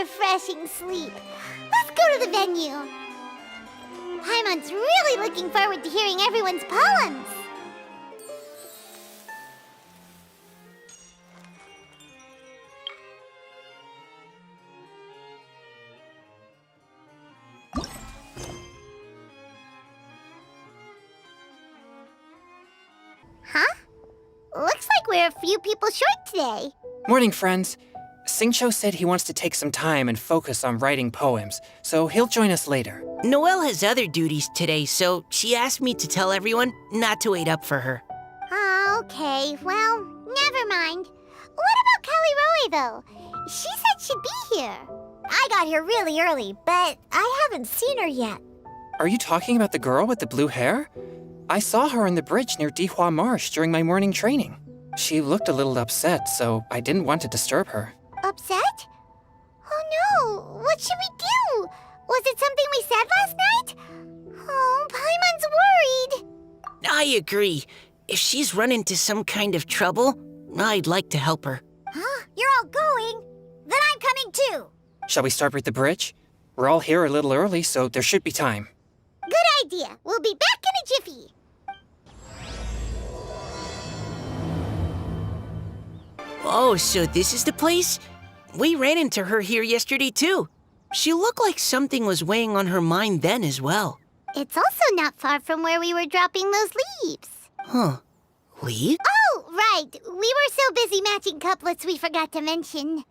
refreshing sleep. Let's go to the venue. Paimon's really looking forward to hearing everyone's poems. Huh? Looks like we're a few people short today. Morning, friends. Singcho said he wants to take some time and focus on writing poems, so he'll join us later. Noelle has other duties today, so she asked me to tell everyone not to wait up for her. Oh, okay. Well, never mind. What about Callirhoe, though? She said she'd be here. I got here really early, but I haven't seen her yet. Are you talking about the girl with the blue hair? I saw her on the bridge near Dihua Marsh during my morning training. She looked a little upset, so I didn't want to disturb her. Upset? Oh no! What should we do? Was it something we said last night? Oh, Paimon's worried. I agree. If she's run into some kind of trouble, I'd like to help her. Huh? You're all going? Then I'm coming too. Shall we start with the bridge? We're all here a little early, so there should be time. Good idea. We'll be back in a jiffy. Oh, so this is the place? We ran into her here yesterday, too. She looked like something was weighing on her mind then as well. It's also not far from where we were dropping those leaves. Huh. Leave? Oh, right. We were so busy matching couplets we forgot to mention.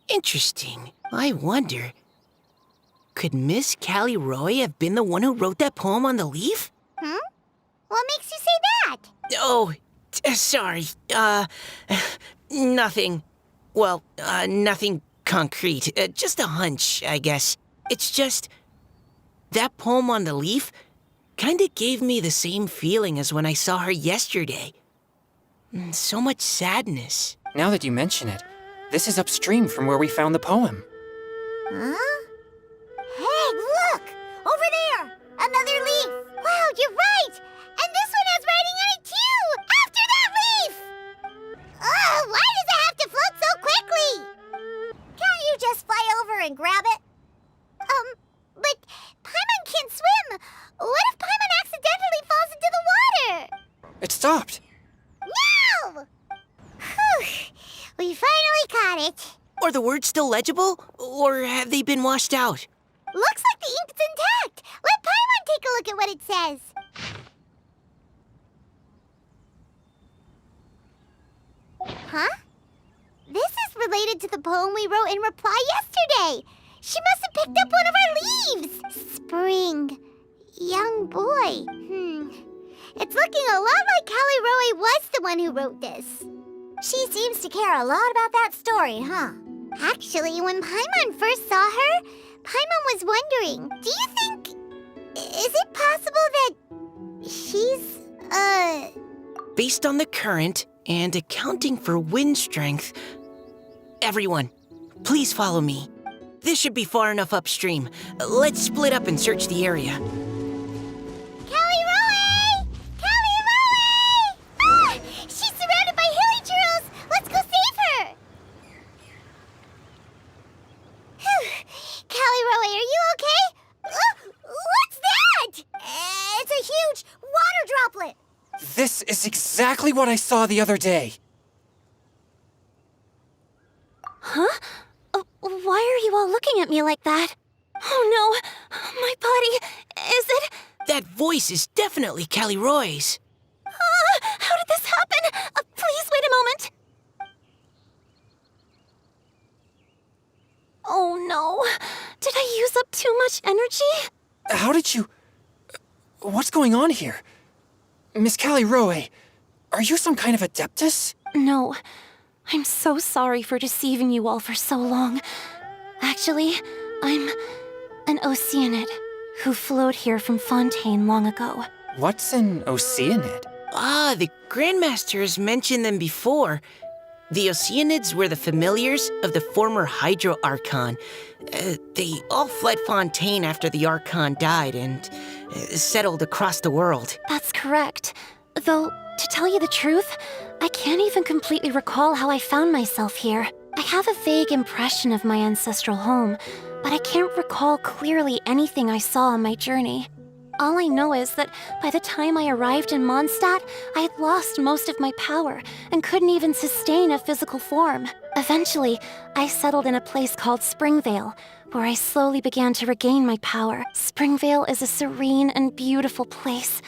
Interesting. I wonder, could Miss Callirhoe have been the one who wrote that poem on the leaf? What makes you say that? Oh, sorry. Nothing. Well, nothing concrete. Just a hunch, I guess. It's just, that poem on the leaf kinda gave me the same feeling as when I saw her yesterday. So much sadness. Now that you mention it, this is upstream from where we found the poem. Huh? Hey, look! Over there! Another leaf! Wow, you're right! And this one has writing on it too! After that leaf! Oh, why does it have to float so quickly? Can't you just fly over and grab it? But Paimon can't swim! What if Paimon accidentally falls into the water? It stopped. No! Whew! We finally caught it. Are the words still legible, or have they been washed out? Looks like the ink's intact. Let Paimon take a look at what it says. Huh? This is related to the poem we wrote in reply yesterday. She must have picked up one of our leaves. Spring. Young boy. It's looking a lot like Callirhoe was the one who wrote this. She seems to care a lot about that story, huh? Actually, when Paimon first saw her, Paimon was wondering, do you think... is it possible that... she's, Based on the current and accounting for wind strength, everyone, please follow me. This should be far enough upstream. Let's split up and search the area. Callirhoe! Callirhoe! Ah! She's surrounded by hilly churros! Let's go save her! Whew. Callirhoe, are you okay? What's that? It's a huge water droplet! This is exactly what I saw the other day. Huh? Why are you all looking at me like that? Oh no! My body... is it... That voice is definitely Callirhoe's. How did this happen? Please wait a moment. Oh no. Did I use up too much energy? How did you... What's going on here? Miss Callirhoe, are you some kind of adeptus? No. I'm so sorry for deceiving you all for so long. Actually, I'm an Oceanid who flowed here from Fontaine long ago. What's an Oceanid? Ah, the Grandmaster has mentioned them before. The Oceanids were the familiars of the former Hydro Archon. They all fled Fontaine after the Archon died and settled across the world. That's correct. Though, to tell you the truth, I can't even completely recall how I found myself here. I have a vague impression of my ancestral home, but I can't recall clearly anything I saw on my journey. All I know is that by the time I arrived in Mondstadt, I had lost most of my power and couldn't even sustain a physical form. Eventually, I settled in a place called Springvale, where I slowly began to regain my power. Springvale is a serene and beautiful place.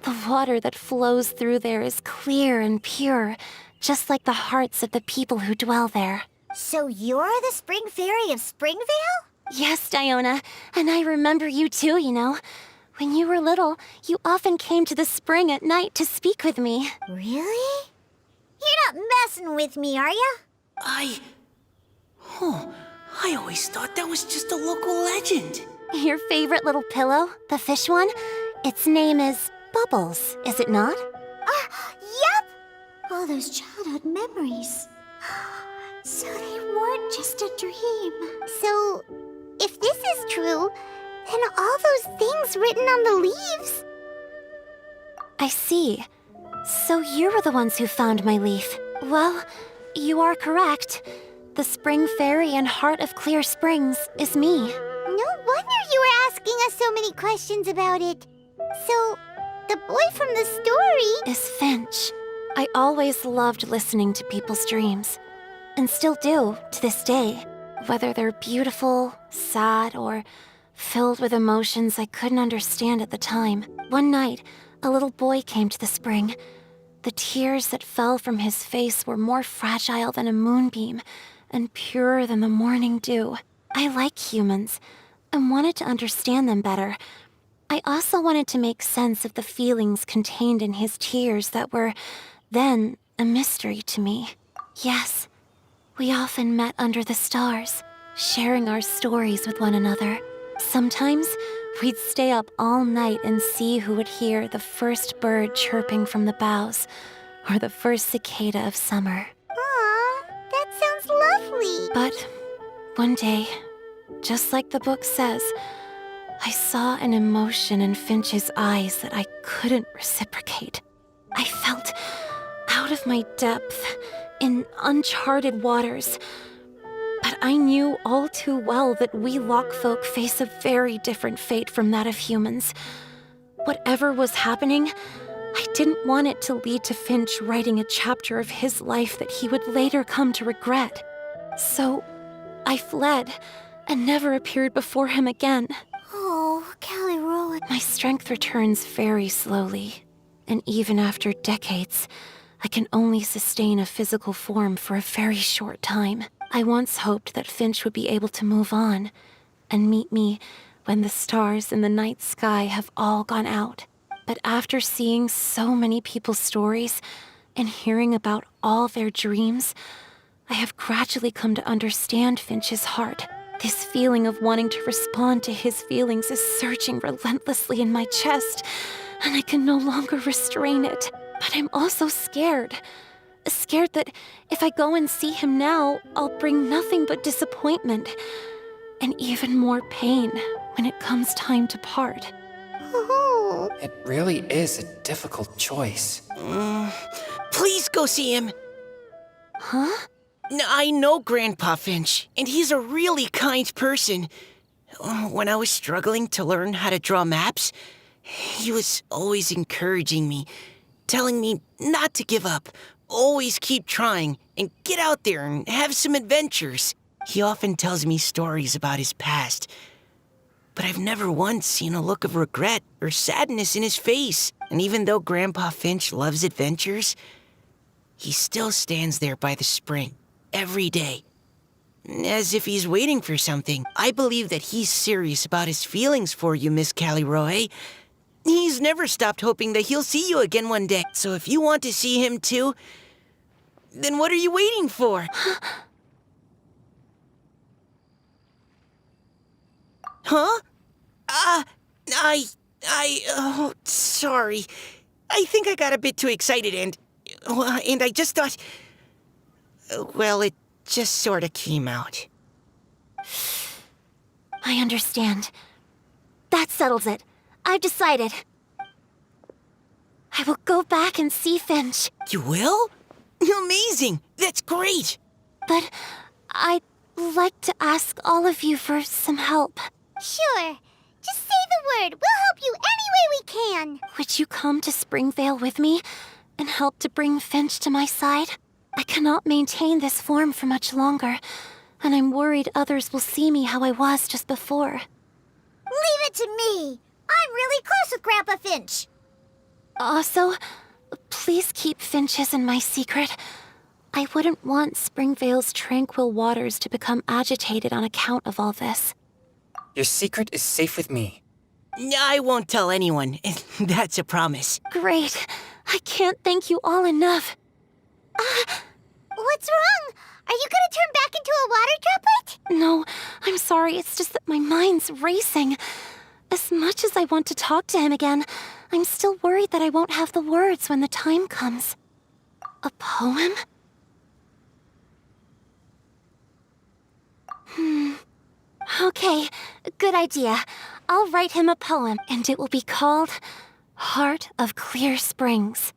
The water that flows through there is clear and pure, just like the hearts of the people who dwell there. So you're the Spring Fairy of Springvale? Yes, Diona, and I remember you too, you know. When you were little, you often came to the spring at night to speak with me. Really? You're not messing with me, are ya? I always thought that was just a local legend. Your favorite little pillow, the fish one? Its name is Bubbles, is it not? Yep! All those childhood memories. So they weren't just a dream. So, if this is true, then all those things written on the leaves... I see. So you were the ones who found my leaf. Well, you are correct. The Spring Fairy and Heart of Clear Springs is me. No wonder you were asking us so many questions about it. So, the boy from the story... Is Finch. I always loved listening to people's dreams. And still do, to this day. Whether they're beautiful, sad, or filled with emotions I couldn't understand at the time. One night, a little boy came to the spring. The tears that fell from his face were more fragile than a moonbeam, and purer than the morning dew. I like humans, and wanted to understand them better. I also wanted to make sense of the feelings contained in his tears that were, then, a mystery to me. Yes, we often met under the stars, sharing our stories with one another. Sometimes, we'd stay up all night and see who would hear the first bird chirping from the boughs, or the first cicada of summer. Aw, that sounds lovely. But one day, just like the book says, I saw an emotion in Finch's eyes that I couldn't reciprocate. I felt out of my depth, in uncharted waters. But I knew all too well that we Lockfolk face a very different fate from that of humans. Whatever was happening, I didn't want it to lead to Finch writing a chapter of his life that he would later come to regret. So, I fled, and never appeared before him again. Oh, Callirhoe. My strength returns very slowly, and even after decades, I can only sustain a physical form for a very short time. I once hoped that Finch would be able to move on, and meet me when the stars in the night sky have all gone out. But after seeing so many people's stories, and hearing about all their dreams, I have gradually come to understand Finch's heart. This feeling of wanting to respond to his feelings is surging relentlessly in my chest, and I can no longer restrain it. But I'm also scared. Scared that if I go and see him now, I'll bring nothing but disappointment, and even more pain when it comes time to part. Oh. It really is a difficult choice. Please go see him. Huh? I know Grandpa Finch, and he's a really kind person. When I was struggling to learn how to draw maps, he was always encouraging me, telling me not to give up, always keep trying, and get out there and have some adventures. He often tells me stories about his past, but I've never once seen a look of regret or sadness in his face. And even though Grandpa Finch loves adventures, he still stands there by the spring every day, as if he's waiting for something. I believe that he's serious about his feelings for you, Miss Callirhoe. He's never stopped hoping that he'll see you again one day. So if you want to see him too, then what are you waiting for? Huh? Oh, sorry. I think I got a bit too excited and I just thought, well, it just sort of came out. I understand. That settles it. I've decided. I will go back and see Finch. You will? Amazing! That's great! But I'd like to ask all of you for some help. Sure. Just say the word. We'll help you any way we can. Would you come to Springvale with me and help to bring Finch to my side? I cannot maintain this form for much longer, and I'm worried others will see me how I was just before. Leave it to me. I'm really close with Grandpa Finch. Also, please keep Finch's in my secret. I wouldn't want Springvale's tranquil waters to become agitated on account of all this. Your secret is safe with me. I won't tell anyone. That's a promise. Great. I can't thank you all enough. What's wrong? Are you gonna turn back into a water droplet? No, I'm sorry. It's just that my mind's racing. As much as I want to talk to him again, I'm still worried that I won't have the words when the time comes. A poem? Okay, good idea. I'll write him a poem, and it will be called Heart of Clear Springs.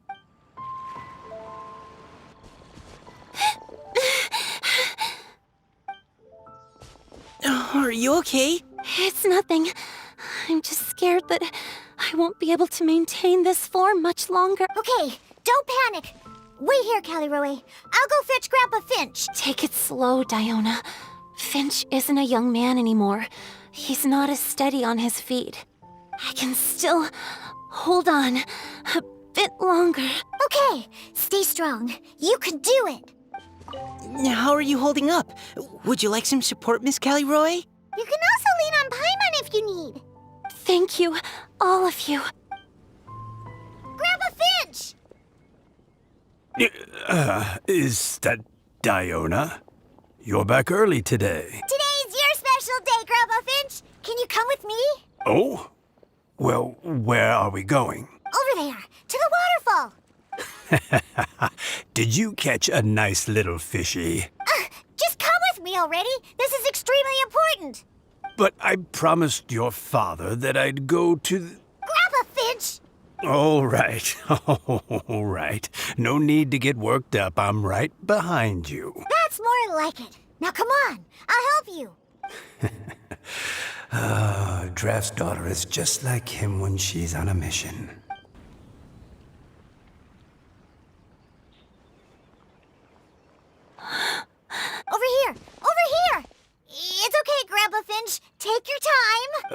Are you okay? It's nothing. I'm just scared that I won't be able to maintain this form much longer. Okay, don't panic. Wait here, Callirhoe. I'll go fetch Grandpa Finch. Take it slow, Diona. Finch isn't a young man anymore. He's not as steady on his feet. I can still hold on a bit longer. Okay, stay strong. You can do it. How are you holding up? Would you like some support, Miss Callirhoe? You can also lean on Paimon if you need. Thank you, all of you. Grandpa Finch! Is that Diona? You're back early today. Today's your special day, Grandpa Finch. Can you come with me? Oh? Well, where are we going? Over there, to the waterfall. Did you catch a nice little fishy? Just come with me already. This is extremely important. But I promised your father that I'd go to the... Grandpa Finch! All right. All right. No need to get worked up. I'm right behind you. That's more like it. Now come on, I'll help you. Draft's daughter is just like him when she's on a mission. Over here! Over here! It's okay, Grandpa Finch. Take your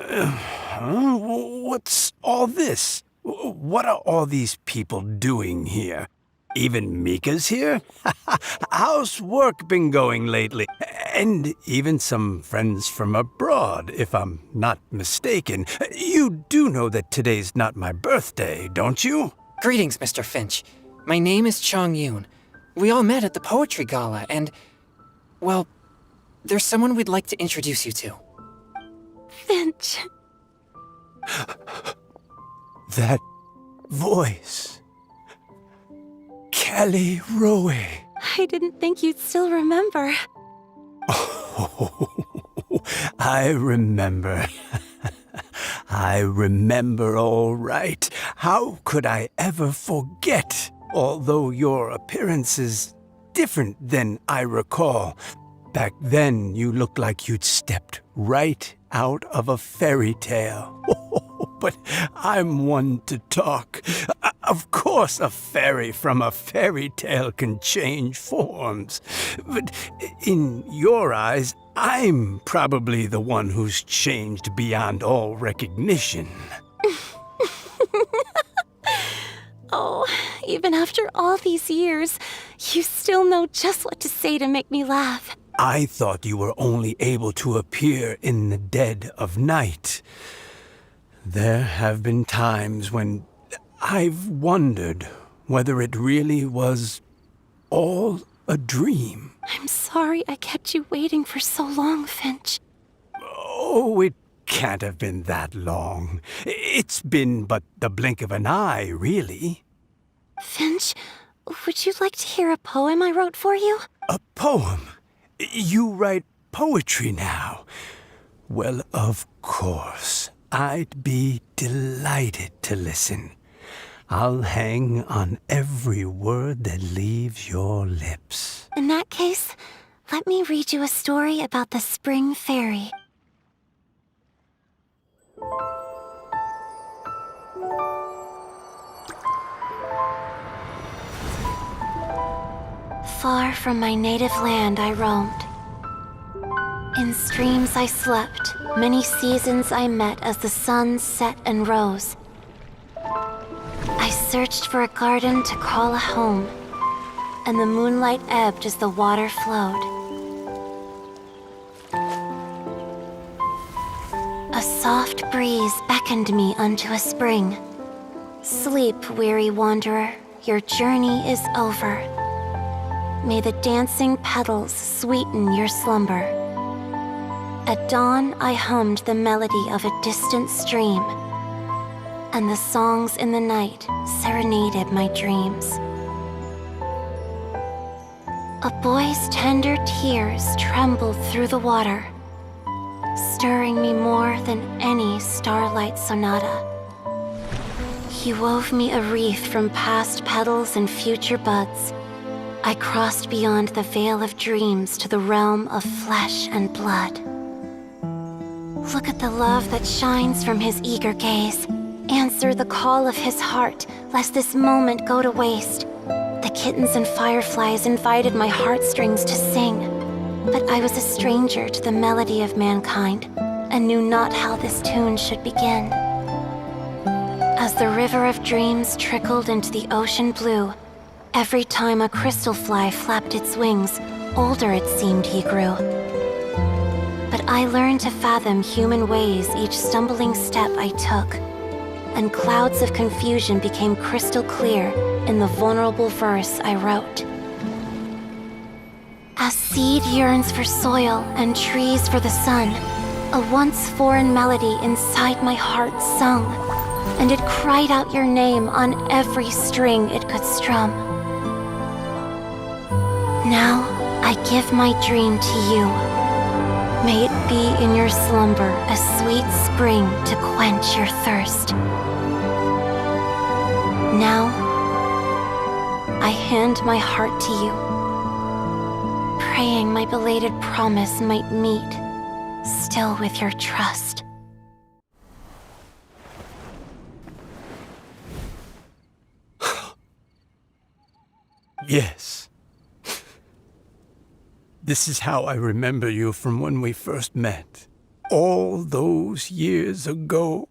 time. What's all this? What are all these people doing here? Even Mika's here? How's work been going lately? And even some friends from abroad, if I'm not mistaken. You do know that today's not my birthday, don't you? Greetings, Mr. Finch. My name is Chong Yoon. We all met at the poetry gala, and, well, there's someone we'd like to introduce you to. Finch. That voice. Callirhoe. I didn't think you'd still remember. Oh, I remember. I remember all right. How could I ever forget? Although your appearance is different than I recall. Back then, you looked like you'd stepped right out of a fairy tale. But I'm one to talk. Of course, a fairy from a fairy tale can change forms. But in your eyes, I'm probably the one who's changed beyond all recognition. Oh, even after all these years, you still know just what to say to make me laugh. I thought you were only able to appear in the dead of night. There have been times when I've wondered whether it really was all a dream. I'm sorry I kept you waiting for so long, Finch. Oh, it can't have been that long. It's been but the blink of an eye, really. Finch, would you like to hear a poem I wrote for you? A poem? You write poetry now? Well, of course. I'd be delighted to listen. I'll hang on every word that leaves your lips. In that case, let me read you a story about the spring fairy. Far from my native land I roamed. In streams I slept, many seasons I met as the sun set and rose. I searched for a garden to call a home, and the moonlight ebbed as the water flowed. A soft breeze beckoned me unto a spring. Sleep, weary wanderer, your journey is over. May the dancing petals sweeten your slumber. At dawn, I hummed the melody of a distant stream, and the songs in the night serenaded my dreams. A boy's tender tears trembled through the water, stirring me more than any starlight sonata. He wove me a wreath from past petals and future buds. I crossed beyond the veil of dreams to the realm of flesh and blood. Look at the love that shines from his eager gaze. Answer the call of his heart, lest this moment go to waste. The kittens and fireflies invited my heartstrings to sing, but I was a stranger to the melody of mankind, and knew not how this tune should begin. As the river of dreams trickled into the ocean blue, every time a crystal fly flapped its wings, older it seemed he grew. But I learned to fathom human ways each stumbling step I took, and clouds of confusion became crystal clear in the vulnerable verse I wrote. As seed yearns for soil and trees for the sun, a once foreign melody inside my heart sung, and it cried out your name on every string it could strum. Now I give my dream to you. May it be in your slumber a sweet spring to quench your thirst. Now I hand my heart to you, praying my belated promise might meet, still with your trust. Yes. This is how I remember you from when we first met. All those years ago.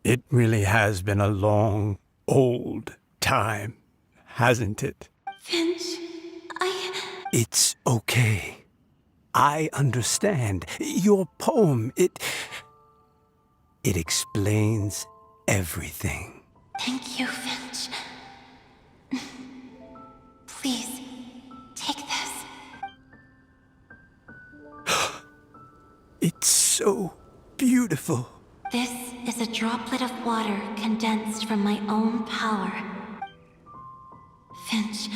It really has been a long, old time, hasn't it? Finch, It's okay. I understand. Your poem, it explains everything. Thank you, Finch. Please, take this. It's so beautiful. This is a droplet of water condensed from my own power. Finch,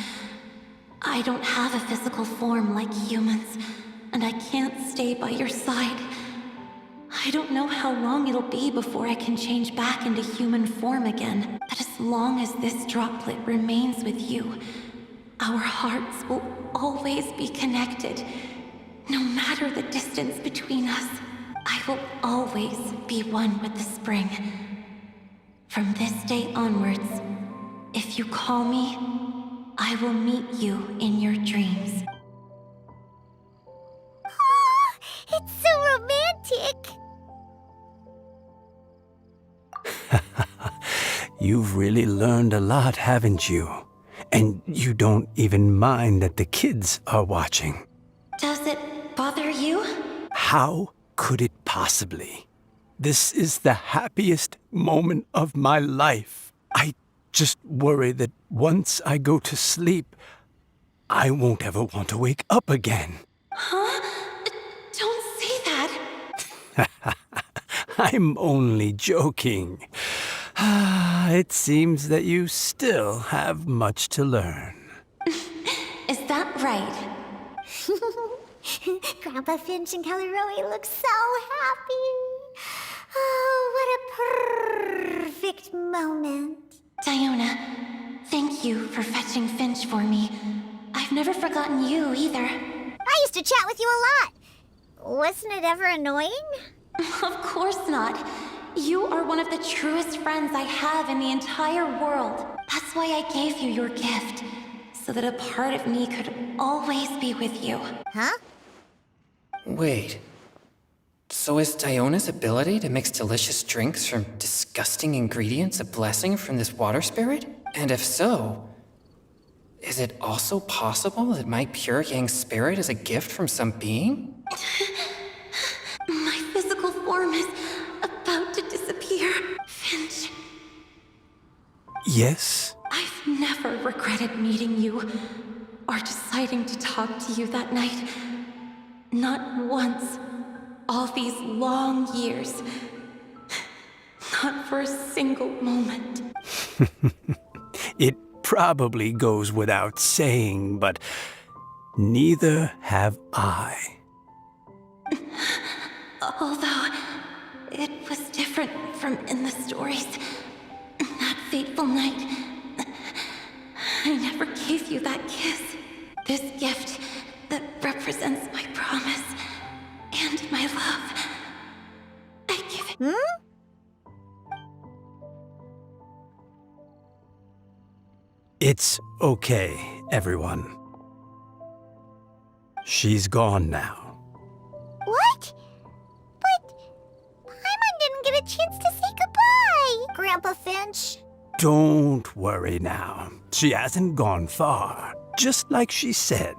I don't have a physical form like humans, and I can't stay by your side. I don't know how long it'll be before I can change back into human form again, but as long as this droplet remains with you, our hearts will always be connected. No matter the distance between us, I will always be one with the spring. From this day onwards, if you call me, I will meet you in your dreams. Oh, it's so romantic. You've really learned a lot, haven't you? And you don't even mind that the kids are watching. Does it bother you? How could it possibly? This is the happiest moment of my life. I just worry that once I go to sleep, I won't ever want to wake up again. Huh? Don't say that. I'm only joking. It seems that you still have much to learn. Is that right? Grandpa Finch and Callirhoe look so happy. Oh, what a perfect moment. Diona, thank you for fetching Finch for me. I've never forgotten you either. I used to chat with you a lot. Wasn't it ever annoying? Of course not. You are one of the truest friends I have in the entire world. That's why I gave you your gift, so that a part of me could always be with you. Huh? Wait. So is Diona's ability to mix delicious drinks from disgusting ingredients a blessing from this water spirit? And if so, is it also possible that my pure yang spirit is a gift from some being? My physical form is about to disappear. Finch, Yes? I've never regretted meeting you or deciding to talk to you that night. Not once. All these long years. Not for a single moment. It probably goes without saying, but neither have I. Although it was different from in the stories. That fateful night, I never gave you that kiss. This gift that represents my promise and my love. I give it. It's okay, everyone. She's gone now. What? But Paimon didn't get a chance to say goodbye. Grandpa Finch. Don't worry now. She hasn't gone far. Just like she said,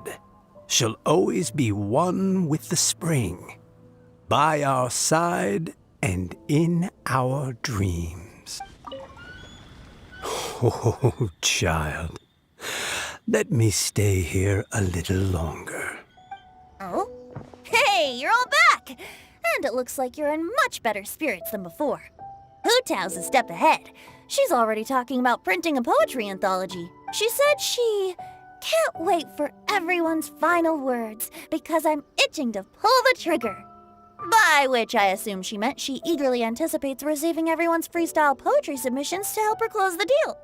she'll always be one with the spring. By our side and in our dreams. Oh, child. Let me stay here a little longer. Oh? Hey, you're all back! And it looks like you're in much better spirits than before. Hootow's a step ahead. She's already talking about printing a poetry anthology. She said she can't wait for everyone's final words because I'm itching to pull the trigger. By which I assume she meant she eagerly anticipates receiving everyone's freestyle poetry submissions to help her close the deal.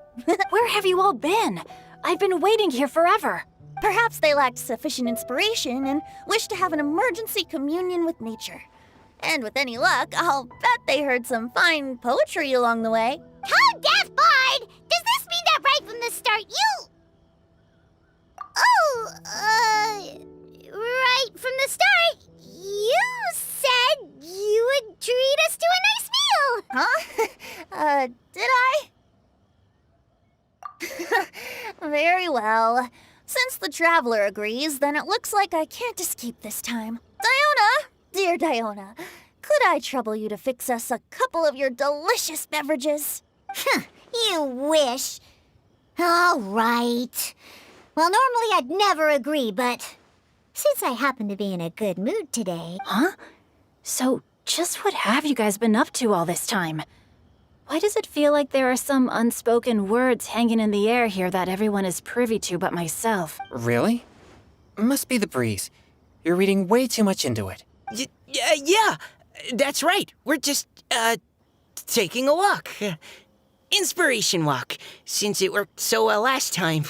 Where have you all been? I've been waiting here forever. Perhaps they lacked sufficient inspiration and wished to have an emergency communion with nature. And with any luck, I'll bet they heard some fine poetry along the way. Tone deaf, Bard! Does this mean that right from the start you... right from the start, you said you would treat us to a nice meal! Huh? Did I? Very well. Since the Traveler agrees, then it looks like I can't escape this time. Diona! Dear Diona, could I trouble you to fix us a couple of your delicious beverages? You wish. All right. Well, normally I'd never agree, but since I happen to be in a good mood today... Huh? So, just what have you guys been up to all this time? Why does it feel like there are some unspoken words hanging in the air here that everyone is privy to but myself? Really? Must be the breeze. You're reading way too much into it. Yeah, that's right. We're just, taking a walk. Inspiration walk, since it worked so well last time.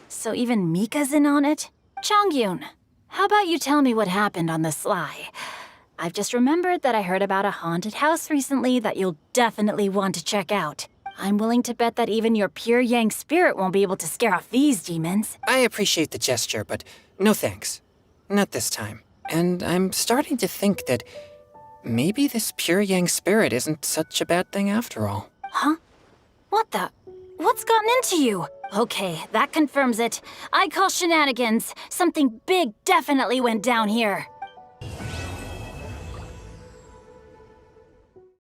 So even Mika's in on it? Chongyun, how about you tell me what happened on the sly? I've just remembered that I heard about a haunted house recently that you'll definitely want to check out. I'm willing to bet that even your pure yang spirit won't be able to scare off these demons. I appreciate the gesture, but no thanks. Not this time. And I'm starting to think that maybe this pure yang spirit isn't such a bad thing after all. Huh? What the? What's gotten into you? Okay, that confirms it. I call shenanigans. Something big definitely went down here.